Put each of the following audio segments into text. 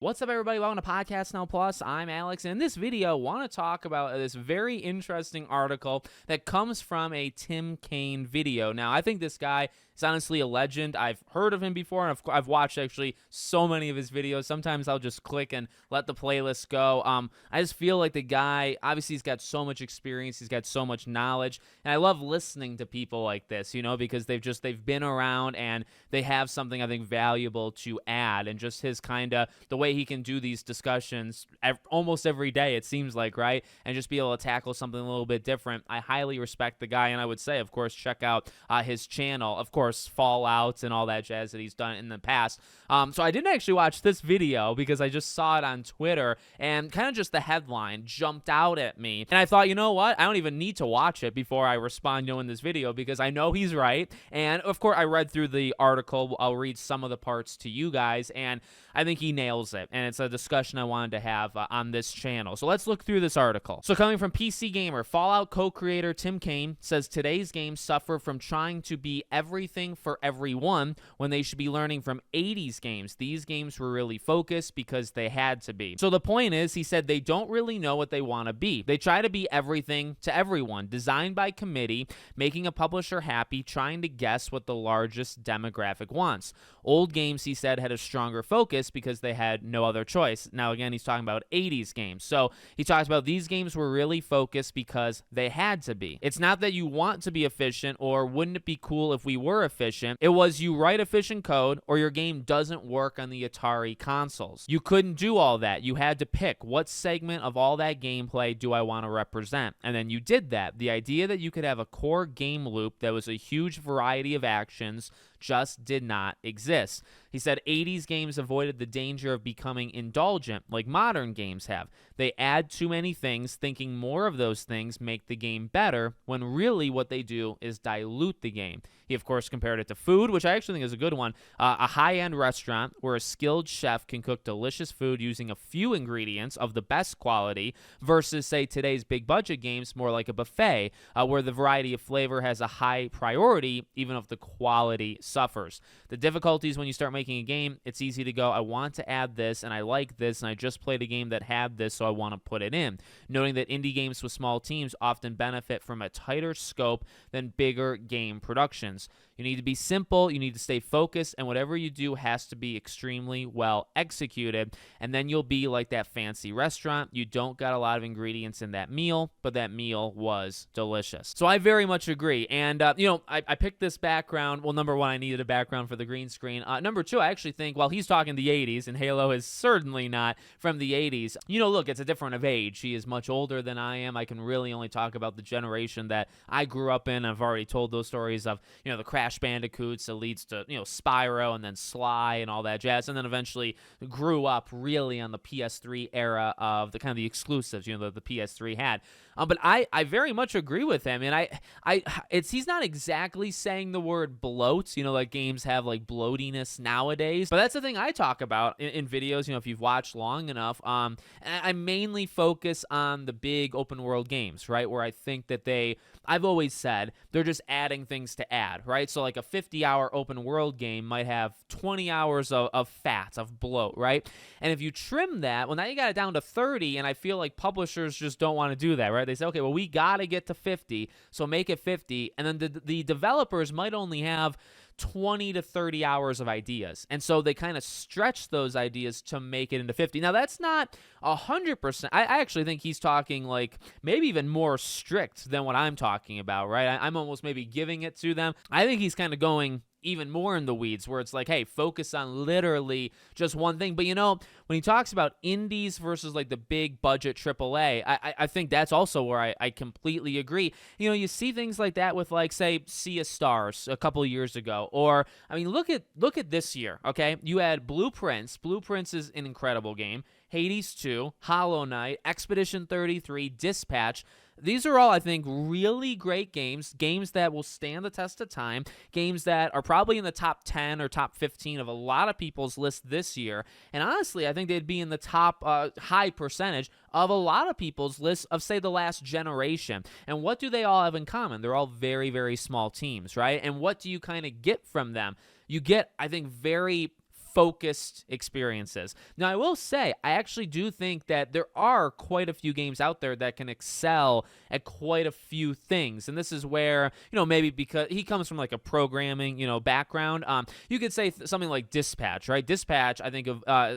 What's up, everybody? Welcome to Podcast Now Plus. I'm Alex, and in this video, I want to talk about this very interesting article that comes from a Tim Cain video. Now, I think this guy is honestly a legend. I've heard of him before, and I've watched actually so many of his videos. Sometimes I'll just click and let the playlist go. I just feel like the guy, obviously, he's got so much experience, he's got so much knowledge, and I love listening to people like this, you know, because they've been around and they have something I think valuable to add, and just his kind of the way he can do these discussions almost every day, it seems like, right? And just be able to tackle something a little bit different. I highly respect the guy, and I would say, of course, check out his channel. Of course, Fallouts and all that jazz that he's done in the past. So I didn't actually watch this video because I just saw it on Twitter, and kind of just the headline jumped out at me. And I thought, you know what? I don't even need to watch it before I respond, in this video, because I know he's right. And of course, I read through the article. I'll read some of the parts to you guys, and I think he nails it. And it's a discussion I wanted to have on this channel. So let's look through this article. So coming from PC Gamer, Fallout co-creator Tim Cain says today's games suffer from trying to be everything for everyone when they should be learning from 80s games. These games were really focused because they had to be. So the point is, he said they don't really know what they want to be. They try to be everything to everyone, designed by committee, making a publisher happy, trying to guess what the largest demographic wants. Old games, he said, had a stronger focus because they had no other choice. Now, again, he's talking about 80s games. So he talks about these games were really focused because they had to be. It's not that you want to be efficient or wouldn't it be cool if we were efficient. It was you write efficient code or your game doesn't work on the Atari consoles. You couldn't do all that. You had to pick what segment of all that gameplay do I want to represent. And then you did that. The idea that you could have a core game loop that was a huge variety of actions just did not exist. He said 80s games avoided the danger of becoming indulgent like modern games have. They add too many things, thinking more of those things make the game better, when really what they do is dilute the game. He, of course, compared it to food, which I actually think is a good one. A high-end restaurant where a skilled chef can cook delicious food using a few ingredients of the best quality versus, say, today's big-budget games, more like a buffet, where the variety of flavor has a high priority, even if the quality suffers. The difficulties when you start making a game, it's easy to go, I want to add this, and I like this, and I just played a game that had this, so I want to put it in. Noting that indie games with small teams often benefit from a tighter scope than bigger game productions. You need to be simple, you need to stay focused, and whatever you do has to be extremely well executed, and then you'll be like that fancy restaurant. You don't got a lot of ingredients in that meal, but that meal was delicious. So I very much agree, and I picked this background. Well, number one, I needed a background for the green screen. Number two, I actually think, while he's talking the 80s, and Halo is certainly not from the 80s, look, it's a different of age. He is much older than I am. I can really only talk about the generation that I grew up in. I've already told those stories of, the Crash Bandicoots that leads to, Spyro and then Sly and all that jazz, and then eventually grew up really on the PS3 era of the kind of the exclusives, that the PS3 had. But I very much agree with him, and he's not exactly saying the word bloat, like games have like bloatiness nowadays, but that's the thing I talk about in videos, if you've watched long enough. And I mainly focus on the big open world games, right, where I think that I've always said they're just adding things to add, right? So like a 50-hour open world game might have 20 hours of fat, of bloat, right? And if you trim that, well, now you got it down to 30, and I feel like publishers just don't want to do that, right? They say, okay, well, we got to get to 50, so make it 50, and then the developers might only have 20 to 30 hours of ideas. And so they kind of stretch those ideas to make it into 50. Now, that's not 100%. I actually think he's talking like maybe even more strict than what I'm talking about, right? I'm almost maybe giving it to them. I think he's kind of going even more in the weeds, where it's like, hey, focus on literally just one thing. But when he talks about indies versus like the big budget AAA, I think that's also where I completely agree. You see things like that with, like, say, Sea of Stars a couple of years ago, or look at this year. Okay, you had Blueprints. Blueprints is an incredible game. Hades 2, Hollow Knight, Expedition 33, Dispatch. These are all, I think, really great games that will stand the test of time, games that are probably in the top 10 or top 15 of a lot of people's list this year. And honestly, I think they'd be in the top high percentage of a lot of people's lists of, say, the last generation. And what do they all have in common? They're all very, very small teams, right? And what do you kind of get from them? You get, I think, very focused experiences. Now, I will say, I actually do think that there are quite a few games out there that can excel at quite a few things. And this is where, maybe because he comes from like a programming, background, you could say something like Dispatch, right? Dispatch, I think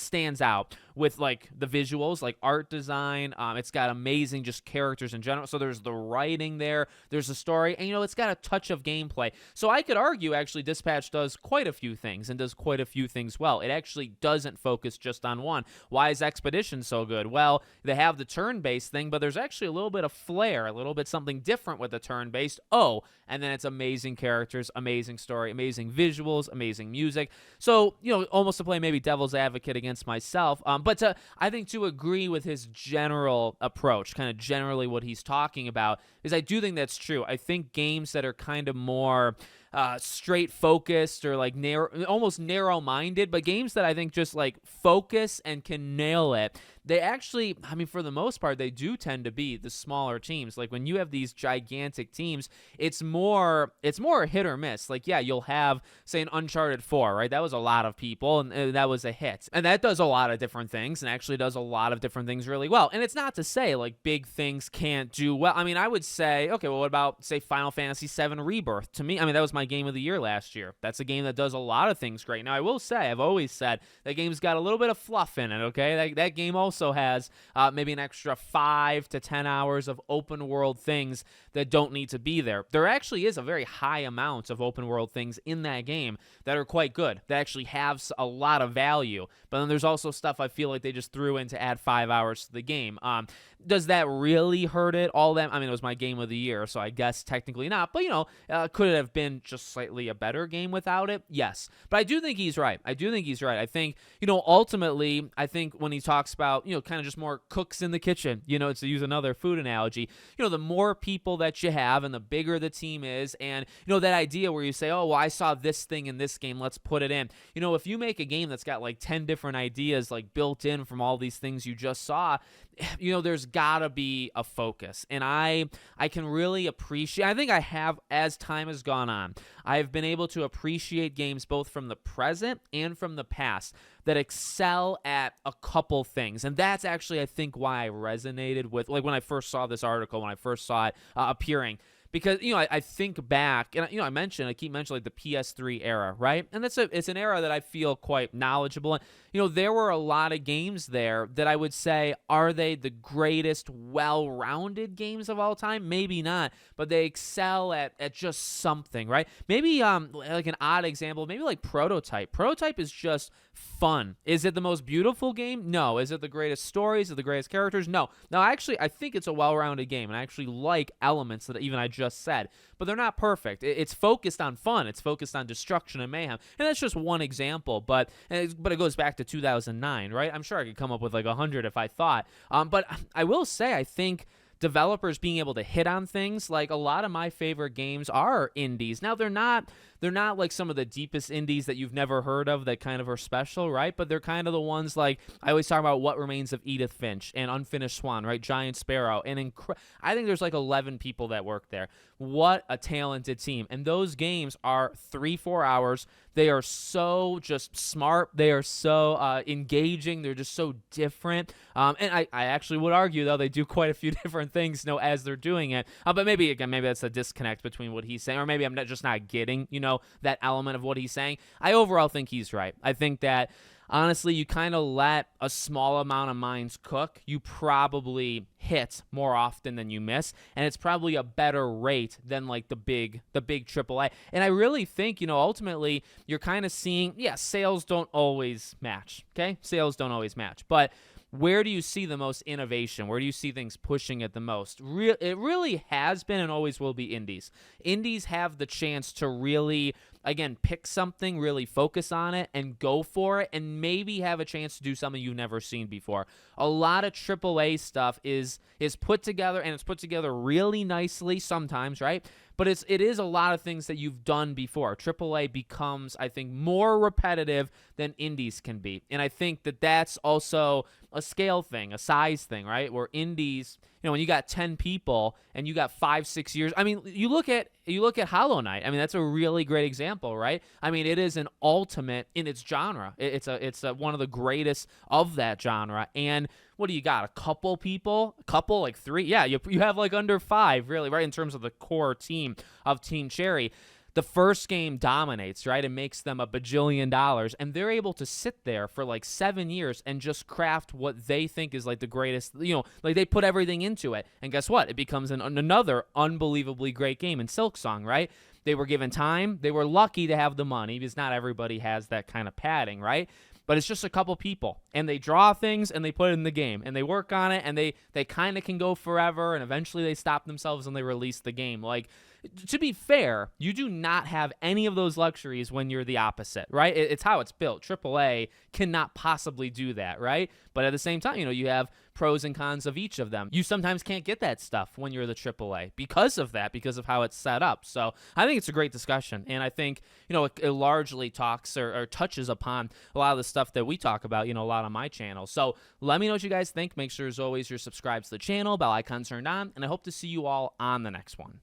stands out with like the visuals, like art design. It's got amazing just characters in general. So there's the writing there, there's the story, and it's got a touch of gameplay. So I could argue actually Dispatch does quite a few things and does quite a few things well. It actually doesn't focus just on one. Why is Expedition so good? Well, they have the turn-based thing, but there's actually a little bit of flair, a little bit something different with the turn-based. And then it's amazing characters, amazing story, amazing visuals, amazing music. So, almost to play maybe devil's advocate against myself, but I think to agree with his general approach, kind of generally what he's talking about, is I do think that's true. I think games that are kind of more straight focused or like almost narrow-minded, but games that I think just like focus and can nail it, they actually, for the most part, they do tend to be the smaller teams. Like when you have these gigantic teams, it's more hit or miss. Like, yeah, you'll have, say, an Uncharted 4, right? That was a lot of people, and that was a hit. And that does a lot of different things and actually does a lot of different things really well. And it's not to say, like, big things can't do well. I would say, okay, well, what about, say, Final Fantasy VII Rebirth? To me, that was my game of the year last year. That's a game that does a lot of things great. Now, I will say, I've always said, that game's got a little bit of fluff in it, okay? That game also has maybe an extra 5 to 10 hours of open world things that don't need to be there. There actually is a very high amount of open world things in that game that are quite good, that actually have a lot of value. But then there's also stuff I feel like they just threw in to add 5 hours to the game. Does that really hurt it? All that, it was my game of the year, so I guess technically not. But, could it have been just slightly a better game without it? Yes. But I do think he's right. I think, ultimately, I think when he talks about, kind of just more cooks in the kitchen, to use another food analogy, the more people that you have and the bigger the team is, and, that idea where you say, oh, well, I saw this thing in this game, let's put it in. If you make a game that's got like 10 different ideas like built in from all these things you just saw, there's gotta be a focus. And I can really appreciate, I think I have, as time has gone on, I've been able to appreciate games both from the present and from the past that excel at a couple things. And that's actually, I think, why I resonated with, like, when I first saw this article, when I first saw it appearing. Because, I think back, and, I keep mentioning like the PS3 era, right? And it's an era that I feel quite knowledgeable in. There were a lot of games there that I would say, are they the greatest well-rounded games of all time? Maybe not, but they excel at just something, right? Maybe like an odd example, maybe like Prototype. Prototype is just fun. Is it the most beautiful game? No. Is it the greatest stories? Is it the greatest characters? No. Now, actually, I think it's a well-rounded game, and I actually like elements that even I just said, but they're not perfect. It's focused on fun. It's focused on destruction and mayhem, and that's just one example, but it goes back to 2009, right? I'm sure I could come up with like 100 if I thought, but I will say I think developers being able to hit on things, like a lot of my favorite games are indies. Now, they're not like some of the deepest indies that you've never heard of that kind of are special, right? But they're kind of the ones like, I always talk about What Remains of Edith Finch and Unfinished Swan, right? Giant Sparrow. And I think there's like 11 people that work there. What a talented team. And those games are 3-4 hours. They are so just smart. They are so engaging. They're just so different. And I actually would argue, though, they do quite a few different things, as they're doing it. But maybe that's a disconnect between what he's saying, or maybe I'm just not getting, that element of what he's saying. I overall think he's right. I think that, honestly, you kind of let a small amount of minds cook, you probably hit more often than you miss, and it's probably a better rate than like the big AAA. And I really think, ultimately, you're kind of seeing, sales don't always match, okay? Sales don't always match, but where do you see the most innovation? Where do you see things pushing it the most? It really has been and always will be indies. Indies have the chance to really, again, pick something, really focus on it, and go for it, and maybe have a chance to do something you've never seen before. A lot of AAA stuff is put together, and it's put together really nicely sometimes, right? But it is a lot of things that you've done before. AAA becomes, I think, more repetitive than indies can be. And I think that that's also a scale thing, a size thing, right? Where indies, when you got 10 people and you got 5-6 years. I mean, you look at Hollow Knight. I mean, that's a really great example, right? I mean, it is an ultimate in its genre. It's one of the greatest of that genre. And what do you got? A couple people, like 3. Yeah, you have like under 5, really, right, in terms of the core team of Team Cherry. The first game dominates, right? It makes them $1 bajillion, and they're able to sit there for like 7 years and just craft what they think is like the greatest, like they put everything into it. And guess what? It becomes another unbelievably great game in Silksong, right? They were given time. They were lucky to have the money because not everybody has that kind of padding, right? But it's just a couple people, and they draw things, and they put it in the game, and they work on it, and they kind of can go forever, and eventually they stop themselves and they release the game. Like, to be fair, you do not have any of those luxuries when you're the opposite, right? It's how it's built. AAA cannot possibly do that, right? But at the same time, you have pros and cons of each of them. You sometimes can't get that stuff when you're the AAA because of that, because of how it's set up. So I think it's a great discussion, and I think, it largely talks or touches upon a lot of the stuff that we talk about, a lot on my channel. So let me know what you guys think. Make sure, as always, you're subscribed to the channel, bell icon turned on, and I hope to see you all on the next one.